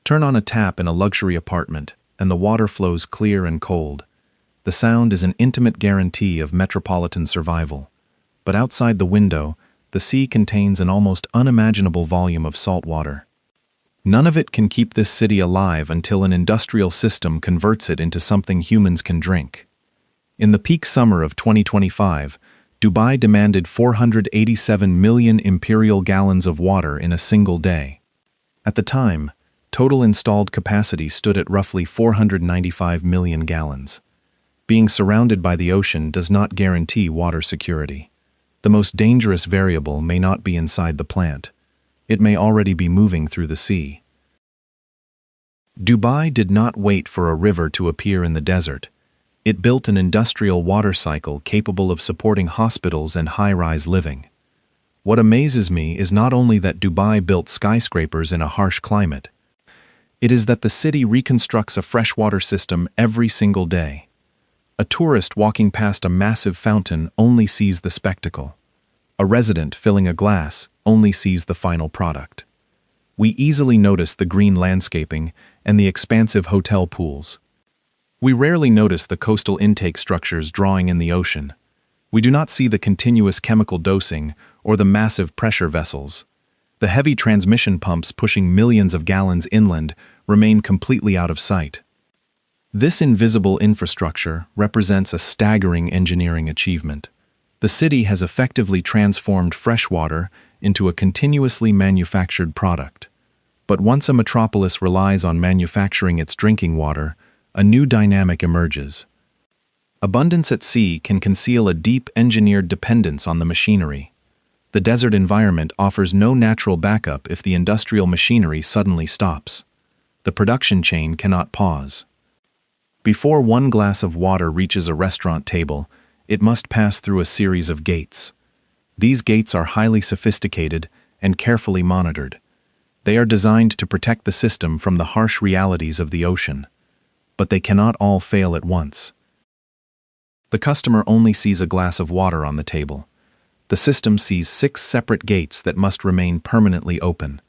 Turn on a tap in a luxury apartment, and the water flows clear and cold. The sound is an intimate guarantee of metropolitan survival. But outside the window, the sea contains an almost unimaginable volume of salt water. None of it can keep this city alive until an industrial system converts it into something humans can drink. In the peak summer of 2025, Dubai demanded 487 million imperial gallons of water in a single day. At the time, total installed capacity stood at roughly 495 million gallons. Being surrounded by the ocean does not guarantee water security. The most dangerous variable may not be inside the plant. It may already be moving through the sea. Dubai did not wait for a river to appear in the desert. It built an industrial water cycle capable of supporting hospitals and high-rise living. What amazes me is not only that Dubai built skyscrapers in a harsh climate. It is that the city reconstructs a freshwater system every single day. A tourist walking past a massive fountain only sees the spectacle. A resident filling a glass only sees the final product. We easily notice the green landscaping and the expansive hotel pools. We rarely notice the coastal intake structures drawing in the ocean. We do not see the continuous chemical dosing or the massive pressure vessels. The heavy transmission pumps pushing millions of gallons inland remain completely out of sight. This invisible infrastructure represents a staggering engineering achievement. The city has effectively transformed freshwater into a continuously manufactured product. But once a metropolis relies on manufacturing its drinking water, a new dynamic emerges. Abundance at sea can conceal a deep engineered dependence on the machinery. The desert environment offers no natural backup if the industrial machinery suddenly stops. The production chain cannot pause. Before one glass of water reaches a restaurant table, it must pass through a series of gates. These gates are highly sophisticated and carefully monitored. They are designed to protect the system from the harsh realities of the ocean. But they cannot all fail at once. The customer only sees a glass of water on the table. The system sees 6 separate gates that must remain permanently open.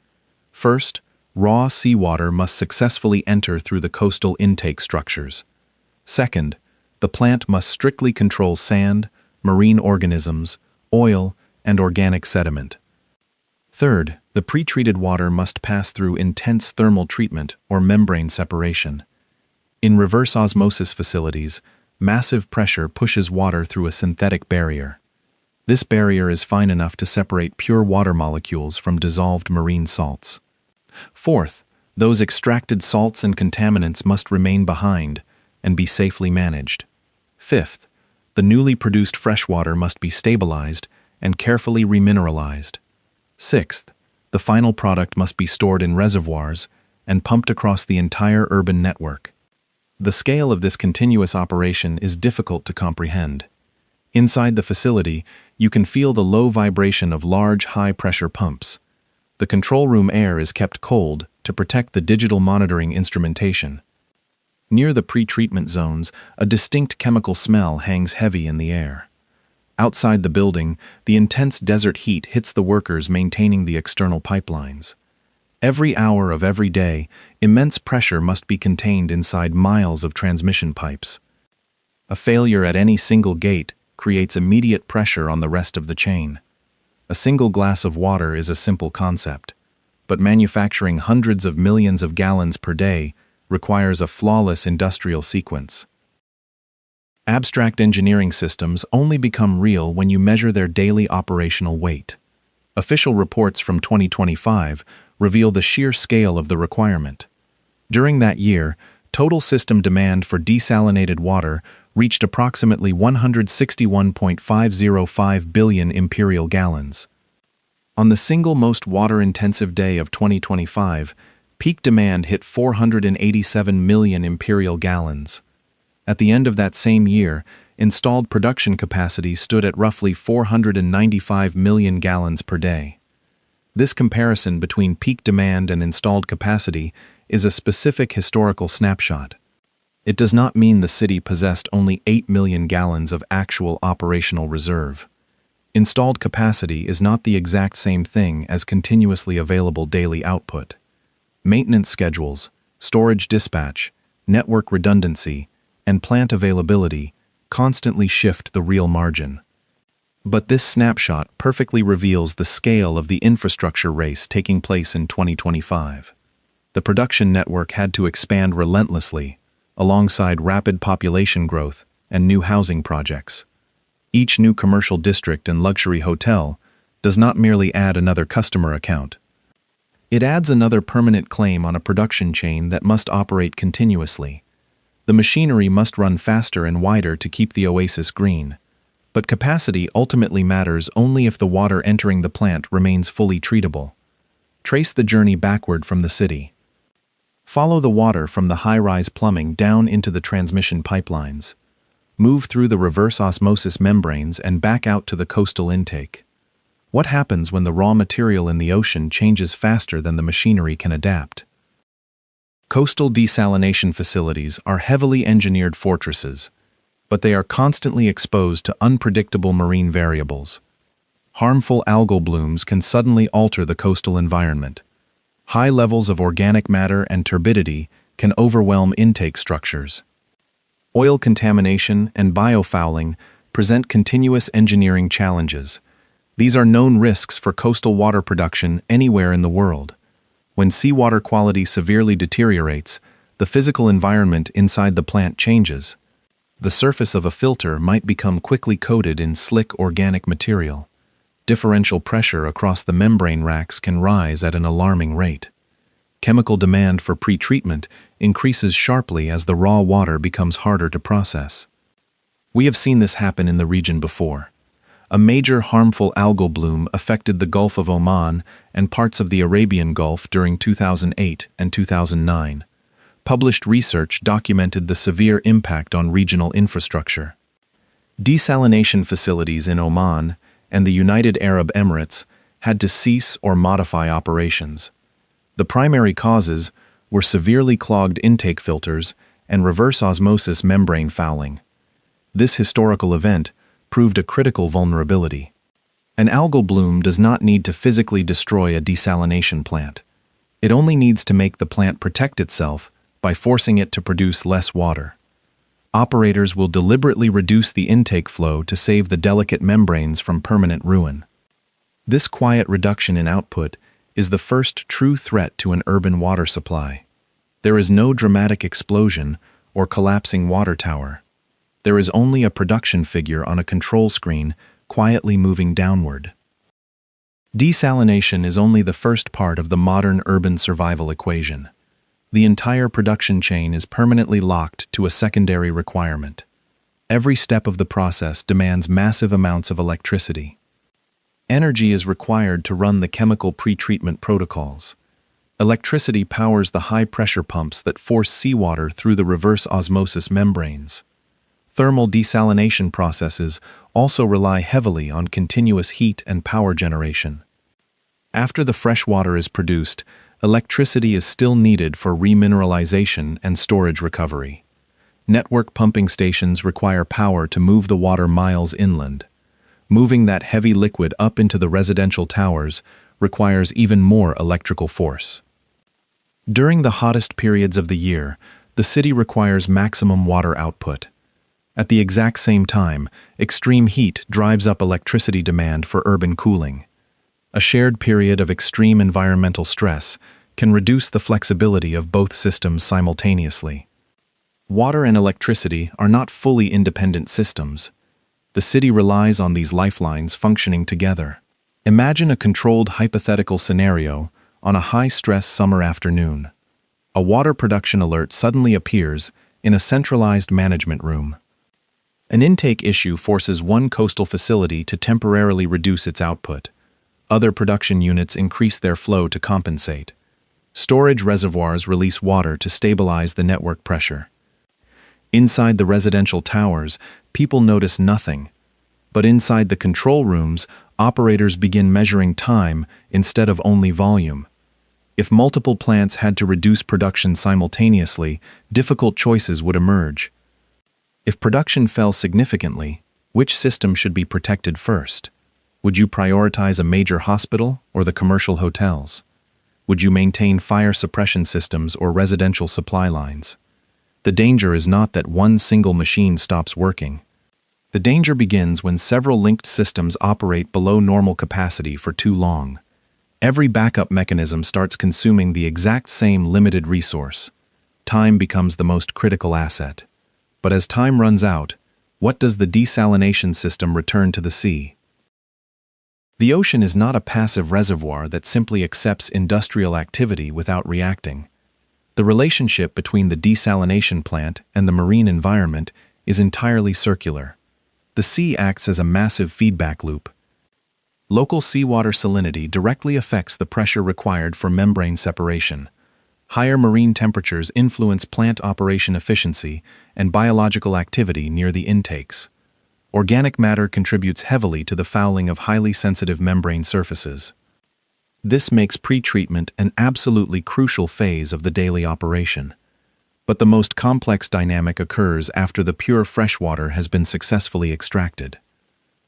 First, raw seawater must successfully enter through the coastal intake structures. Second, the plant must strictly control sand, marine organisms, oil, and organic sediment. Third, the pre-treated water must pass through intense thermal treatment or membrane separation. In reverse osmosis facilities, massive pressure pushes water through a synthetic barrier. This barrier is fine enough to separate pure water molecules from dissolved marine salts. Fourth, those extracted salts and contaminants must remain behind and be safely managed. Fifth, the newly produced freshwater must be stabilized and carefully remineralized. Sixth, the final product must be stored in reservoirs and pumped across the entire urban network. The scale of this continuous operation is difficult to comprehend. Inside the facility, you can feel the low vibration of large, high-pressure pumps. The control room air is kept cold to protect the digital monitoring instrumentation. Near the pre-treatment zones, a distinct chemical smell hangs heavy in the air. Outside the building, the intense desert heat hits the workers maintaining the external pipelines. Every hour of every day, immense pressure must be contained inside miles of transmission pipes. A failure at any single gate creates immediate pressure on the rest of the chain. A single glass of water is a simple concept, but manufacturing hundreds of millions of gallons per day requires a flawless industrial sequence. Abstract engineering systems only become real when you measure their daily operational weight. Official reports from 2025 reveal the sheer scale of the requirement. During that year, total system demand for desalinated water reached approximately 161.505 billion imperial gallons. On the single most water-intensive day of 2025, peak demand hit 487 million imperial gallons. At the end of that same year, installed production capacity stood at roughly 495 million gallons per day. This comparison between peak demand and installed capacity is a specific historical snapshot. It does not mean the city possessed only 8 million gallons of actual operational reserve. Installed capacity is not the exact same thing as continuously available daily output. Maintenance schedules, storage dispatch, network redundancy, and plant availability constantly shift the real margin. But this snapshot perfectly reveals the scale of the infrastructure race taking place in 2025. The production network had to expand relentlessly, alongside rapid population growth and new housing projects. Each new commercial district and luxury hotel does not merely add another customer account. It adds another permanent claim on a production chain that must operate continuously. The machinery must run faster and wider to keep the oasis green. But capacity ultimately matters only if the water entering the plant remains fully treatable. Trace the journey backward from the city. Follow the water from the high-rise plumbing down into the transmission pipelines. Move through the reverse osmosis membranes and back out to the coastal intake. What happens when the raw material in the ocean changes faster than the machinery can adapt? Coastal desalination facilities are heavily engineered fortresses, but they are constantly exposed to unpredictable marine variables. Harmful algal blooms can suddenly alter the coastal environment. High levels of organic matter and turbidity can overwhelm intake structures. Oil contamination and biofouling present continuous engineering challenges. These are known risks for coastal water production anywhere in the world. When seawater quality severely deteriorates, the physical environment inside the plant changes. The surface of a filter might become quickly coated in slick organic material. Differential pressure across the membrane racks can rise at an alarming rate. Chemical demand for pretreatment increases sharply as the raw water becomes harder to process. We have seen this happen in the region before. A major harmful algal bloom affected the Gulf of Oman and parts of the Arabian Gulf during 2008 and 2009. Published research documented the severe impact on regional infrastructure. Desalination facilities in Oman and the United Arab Emirates had to cease or modify operations. The primary causes were severely clogged intake filters and reverse osmosis membrane fouling. This historical event proved a critical vulnerability. An algal bloom does not need to physically destroy a desalination plant. It only needs to make the plant protect itself by forcing it to produce less water. Operators will deliberately reduce the intake flow to save the delicate membranes from permanent ruin. This quiet reduction in output is the first true threat to an urban water supply. There is no dramatic explosion or collapsing water tower. There is only a production figure on a control screen quietly moving downward. Desalination is only the first part of the modern urban survival equation. The entire production chain is permanently locked to a secondary requirement. Every step of the process demands massive amounts of electricity. Energy is required to run the chemical pretreatment protocols. Electricity powers the high-pressure pumps that force seawater through the reverse osmosis membranes. Thermal desalination processes also rely heavily on continuous heat and power generation. After the fresh water is produced, electricity is still needed for remineralization and storage recovery. Network pumping stations require power to move the water miles inland. Moving that heavy liquid up into the residential towers requires even more electrical force. During the hottest periods of the year, the city requires maximum water output. At the exact same time, extreme heat drives up electricity demand for urban cooling. A shared period of extreme environmental stress can reduce the flexibility of both systems simultaneously. Water and electricity are not fully independent systems. The city relies on these lifelines functioning together. Imagine a controlled hypothetical scenario on a high-stress summer afternoon. A water production alert suddenly appears in a centralized management room. An intake issue forces one coastal facility to temporarily reduce its output. Other production units increase their flow to compensate. Storage reservoirs release water to stabilize the network pressure. Inside the residential towers, people notice nothing. But inside the control rooms, operators begin measuring time instead of only volume. If multiple plants had to reduce production simultaneously, difficult choices would emerge. If production fell significantly, which system should be protected first? Would you prioritize a major hospital or the commercial hotels? Would you maintain fire suppression systems or residential supply lines? The danger is not that one single machine stops working. The danger begins when several linked systems operate below normal capacity for too long. Every backup mechanism starts consuming the exact same limited resource. Time becomes the most critical asset. But as time runs out, what does the desalination system return to the sea? The ocean is not a passive reservoir that simply accepts industrial activity without reacting. The relationship between the desalination plant and the marine environment is entirely circular. The sea acts as a massive feedback loop. Local seawater salinity directly affects the pressure required for membrane separation. Higher marine temperatures influence plant operation efficiency and biological activity near the intakes. Organic matter contributes heavily to the fouling of highly sensitive membrane surfaces. This makes pretreatment an absolutely crucial phase of the daily operation. But the most complex dynamic occurs after the pure freshwater has been successfully extracted.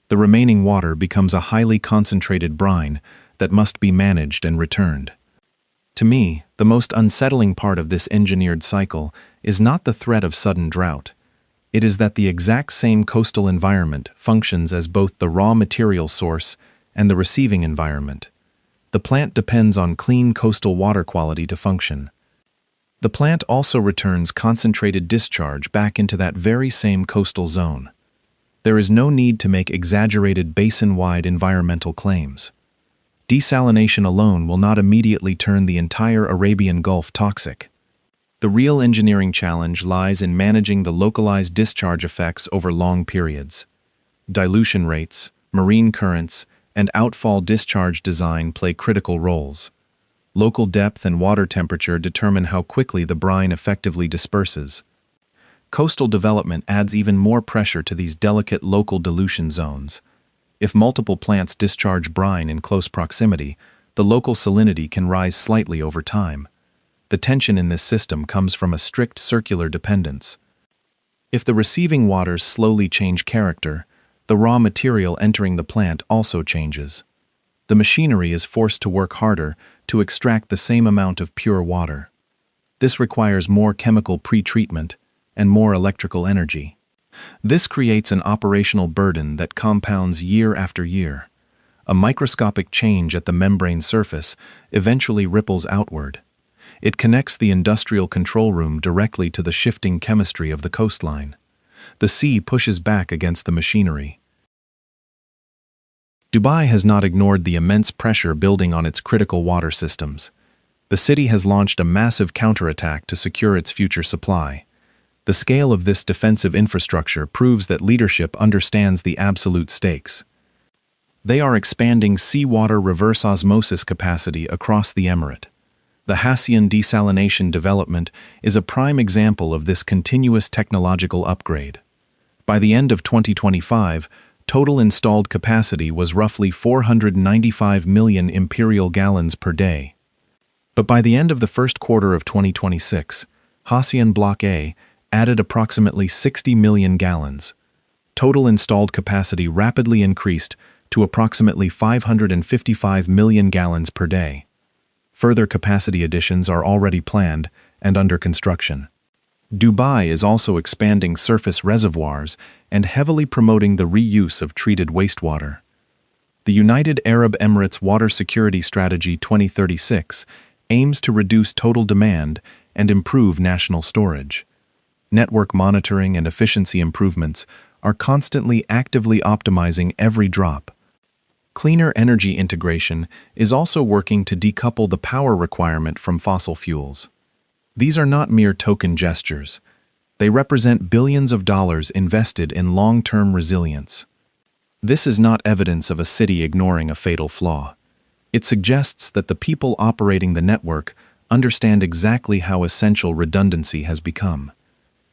The remaining water becomes a highly concentrated brine that must be managed and returned. To me, the most unsettling part of this engineered cycle is not the threat of sudden drought. It is that the exact same coastal environment functions as both the raw material source and the receiving environment. The plant depends on clean coastal water quality to function. The plant also returns concentrated discharge back into that very same coastal zone. There is no need to make exaggerated basin-wide environmental claims. Desalination alone will not immediately turn the entire Arabian Gulf toxic. The real engineering challenge lies in managing the localized discharge effects over long periods. Dilution rates, marine currents, and outfall discharge design play critical roles. Local depth and water temperature determine how quickly the brine effectively disperses. Coastal development adds even more pressure to these delicate local dilution zones. If multiple plants discharge brine in close proximity, the local salinity can rise slightly over time. The tension in this system comes from a strict circular dependence. If the receiving waters slowly change character, the raw material entering the plant also changes. The machinery is forced to work harder to extract the same amount of pure water. This requires more chemical pretreatment and more electrical energy. This creates an operational burden that compounds year after year. A microscopic change at the membrane surface eventually ripples outward. It connects the industrial control room directly to the shifting chemistry of the coastline. The sea pushes back against the machinery. Dubai has not ignored the immense pressure building on its critical water systems. The city has launched a massive counterattack to secure its future supply. The scale of this defensive infrastructure proves that leadership understands the absolute stakes. They are expanding seawater reverse osmosis capacity across the emirate. The Hassian desalination development is a prime example of this continuous technological upgrade. By the end of 2025, total installed capacity was roughly 495 million imperial gallons per day. But by the end of the first quarter of 2026, Hassian Block A added approximately 60 million gallons. Total installed capacity rapidly increased to approximately 555 million gallons per day. Further capacity additions are already planned and under construction. Dubai is also expanding surface reservoirs and heavily promoting the reuse of treated wastewater. The United Arab Emirates Water Security Strategy 2036 aims to reduce total demand and improve national storage. Network monitoring and efficiency improvements are constantly actively optimizing every drop. Cleaner energy integration is also working to decouple the power requirement from fossil fuels. These are not mere token gestures. They represent billions of dollars invested in long-term resilience. This is not evidence of a city ignoring a fatal flaw. It suggests that the people operating the network understand exactly how essential redundancy has become.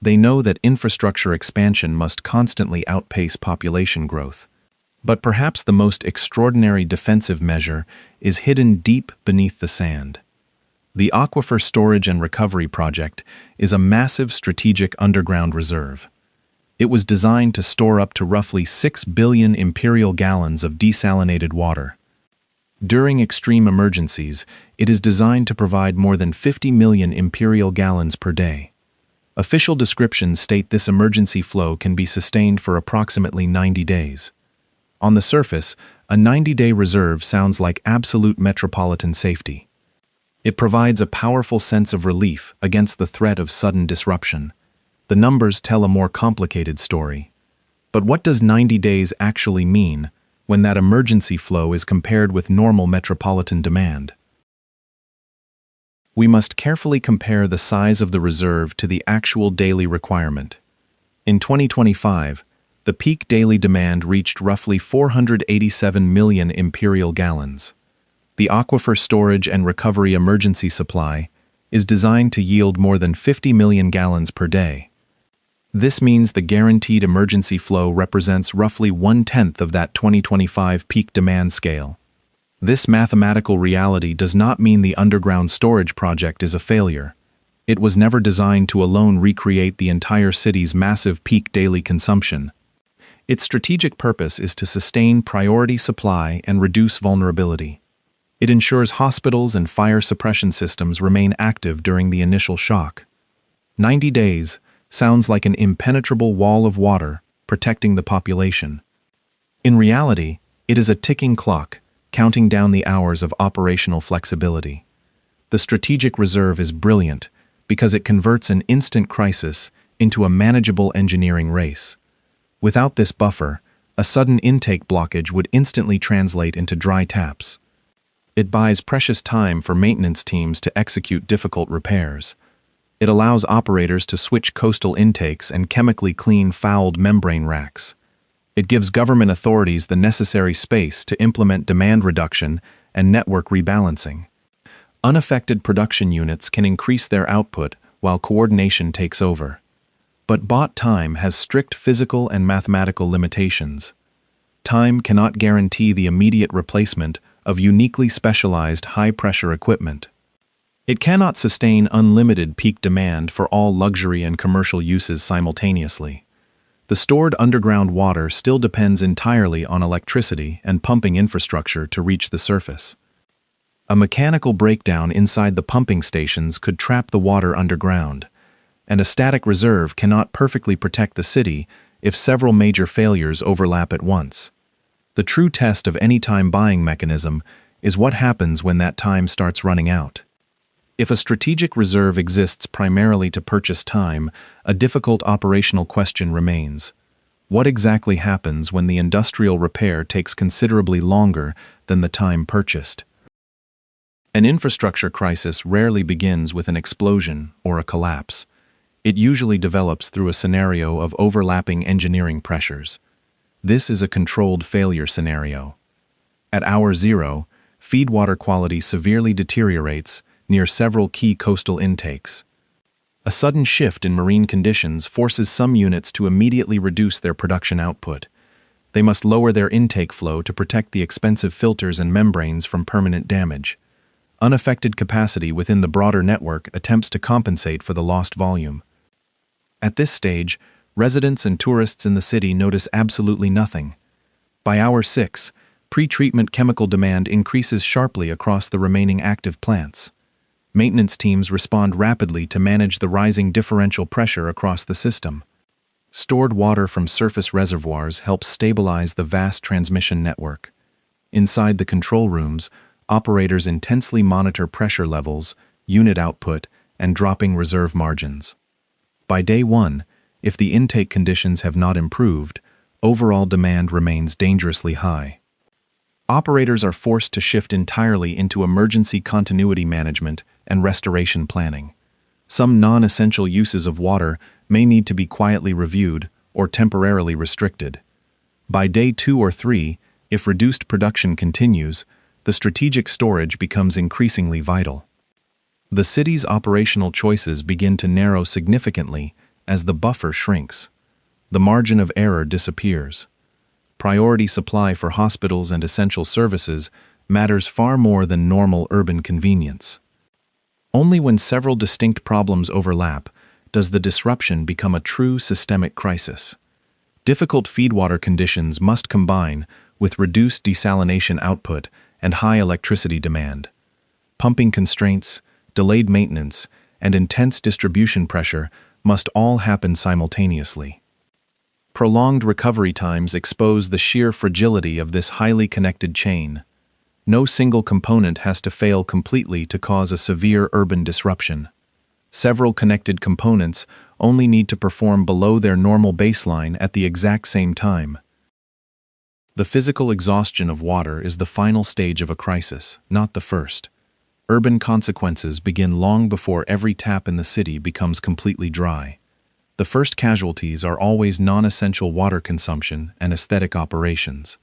They know that infrastructure expansion must constantly outpace population growth. But perhaps the most extraordinary defensive measure is hidden deep beneath the sand. The Aquifer Storage and Recovery Project is a massive strategic underground reserve. It was designed to store up to roughly 6 billion imperial gallons of desalinated water. During extreme emergencies, it is designed to provide more than 50 million imperial gallons per day. Official descriptions state this emergency flow can be sustained for approximately 90 days. On the surface, a 90-day reserve sounds like absolute metropolitan safety. It provides a powerful sense of relief against the threat of sudden disruption. The numbers tell a more complicated story. But what does 90 days actually mean when that emergency flow is compared with normal metropolitan demand? We must carefully compare the size of the reserve to the actual daily requirement. In 2025, the peak daily demand reached roughly 487 million imperial gallons. The Aquifer Storage and Recovery Emergency Supply is designed to yield more than 50 million gallons per day. This means the guaranteed emergency flow represents roughly 1/10 of that 2025 peak demand scale. This mathematical reality does not mean the underground storage project is a failure. It was never designed to alone recreate the entire city's massive peak daily consumption. Its strategic purpose is to sustain priority supply and reduce vulnerability. It ensures hospitals and fire suppression systems remain active during the initial shock. 90 days sounds like an impenetrable wall of water protecting the population. In reality, it is a ticking clock, counting down the hours of operational flexibility. The strategic reserve is brilliant because it converts an instant crisis into a manageable engineering race. Without this buffer, a sudden intake blockage would instantly translate into dry taps. It buys precious time for maintenance teams to execute difficult repairs. It allows operators to switch coastal intakes and chemically clean fouled membrane racks. It gives government authorities the necessary space to implement demand reduction and network rebalancing. Unaffected production units can increase their output while coordination takes over. But bought time has strict physical and mathematical limitations. Time cannot guarantee the immediate replacement of uniquely specialized high-pressure equipment. It cannot sustain unlimited peak demand for all luxury and commercial uses simultaneously. The stored underground water still depends entirely on electricity and pumping infrastructure to reach the surface. A mechanical breakdown inside the pumping stations could trap the water underground, and a static reserve cannot perfectly protect the city if several major failures overlap at once. The true test of any time buying mechanism is what happens when that time starts running out. If a strategic reserve exists primarily to purchase time, a difficult operational question remains. What exactly happens when the industrial repair takes considerably longer than the time purchased? An infrastructure crisis rarely begins with an explosion or a collapse. It usually develops through a scenario of overlapping engineering pressures. This is a controlled failure scenario. At hour zero, feed water quality severely deteriorates near several key coastal intakes. A sudden shift in marine conditions forces some units to immediately reduce their production output. They must lower their intake flow to protect the expensive filters and membranes from permanent damage. Unaffected capacity within the broader network attempts to compensate for the lost volume. At this stage, residents and tourists in the city notice absolutely nothing. By hour 6, pre-treatment chemical demand increases sharply across the remaining active plants. Maintenance teams respond rapidly to manage the rising differential pressure across the system. Stored water from surface reservoirs helps stabilize the vast transmission network. Inside the control rooms, operators intensely monitor pressure levels, unit output, and dropping reserve margins. By day 1, if the intake conditions have not improved, overall demand remains dangerously high. Operators are forced to shift entirely into emergency continuity management and restoration planning. Some non-essential uses of water may need to be quietly reviewed or temporarily restricted. By day 2 or 3, if reduced production continues, the strategic storage becomes increasingly vital. The city's operational choices begin to narrow significantly as the buffer shrinks. The margin of error disappears. Priority supply for hospitals and essential services matters far more than normal urban convenience. Only when several distinct problems overlap does the disruption become a true systemic crisis. Difficult feedwater conditions must combine with reduced desalination output and high electricity demand. Pumping constraints, delayed maintenance, and intense distribution pressure must all happen simultaneously. Prolonged recovery times expose the sheer fragility of this highly connected chain. No single component has to fail completely to cause a severe urban disruption. Several connected components only need to perform below their normal baseline at the exact same time. The physical exhaustion of water is the final stage of a crisis, not the first. Urban consequences begin long before every tap in the city becomes completely dry. The first casualties are always non-essential water consumption and aesthetic operations.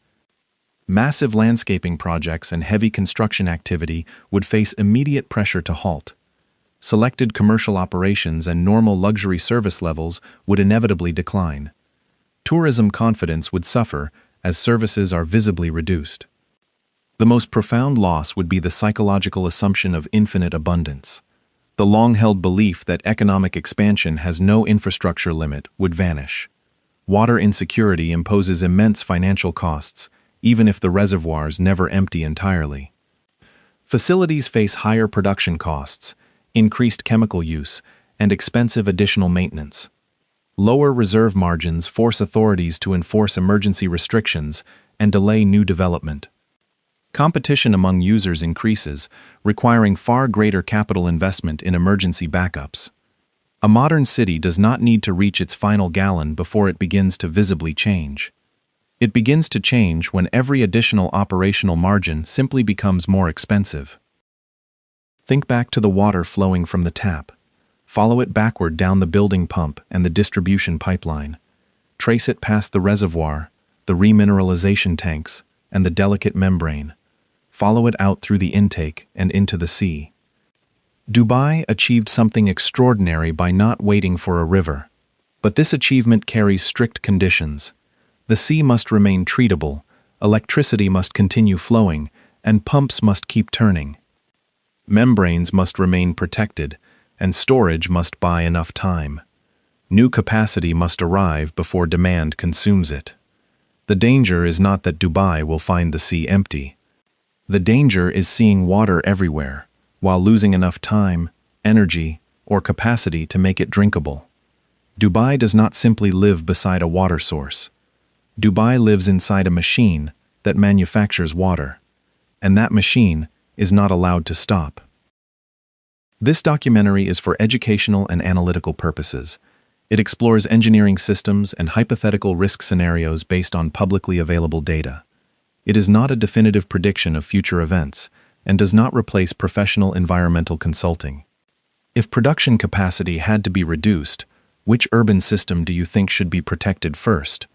Massive landscaping projects and heavy construction activity would face immediate pressure to halt. Selected commercial operations and normal luxury service levels would inevitably decline. Tourism confidence would suffer as services are visibly reduced. The most profound loss would be the psychological assumption of infinite abundance. The long-held belief that economic expansion has no infrastructure limit would vanish. Water insecurity imposes immense financial costs, even if the reservoirs never empty entirely. Facilities face higher production costs, increased chemical use, and expensive additional maintenance. Lower reserve margins force authorities to enforce emergency restrictions and delay new development. Competition among users increases, requiring far greater capital investment in emergency backups. A modern city does not need to reach its final gallon before it begins to visibly change. It begins to change when every additional operational margin simply becomes more expensive. Think back to the water flowing from the tap. Follow it backward down the building pump and the distribution pipeline. Trace it past the reservoir, the remineralization tanks, and the delicate membrane. Follow it out through the intake and into the sea. Dubai achieved something extraordinary by not waiting for a river. But this achievement carries strict conditions. The sea must remain treatable, electricity must continue flowing, and pumps must keep turning. Membranes must remain protected, and storage must buy enough time. New capacity must arrive before demand consumes it. The danger is not that Dubai will find the sea empty. The danger is seeing water everywhere, while losing enough time, energy, or capacity to make it drinkable. Dubai does not simply live beside a water source. Dubai lives inside a machine that manufactures water, and that machine is not allowed to stop. This documentary is for educational and analytical purposes. It explores engineering systems and hypothetical risk scenarios based on publicly available data. It is not a definitive prediction of future events and does not replace professional environmental consulting. If production capacity had to be reduced, which urban system do you think should be protected first?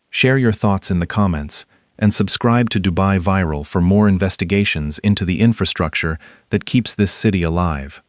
Share your thoughts in the comments and subscribe to Dubai Viral for more investigations into the infrastructure that keeps this city alive.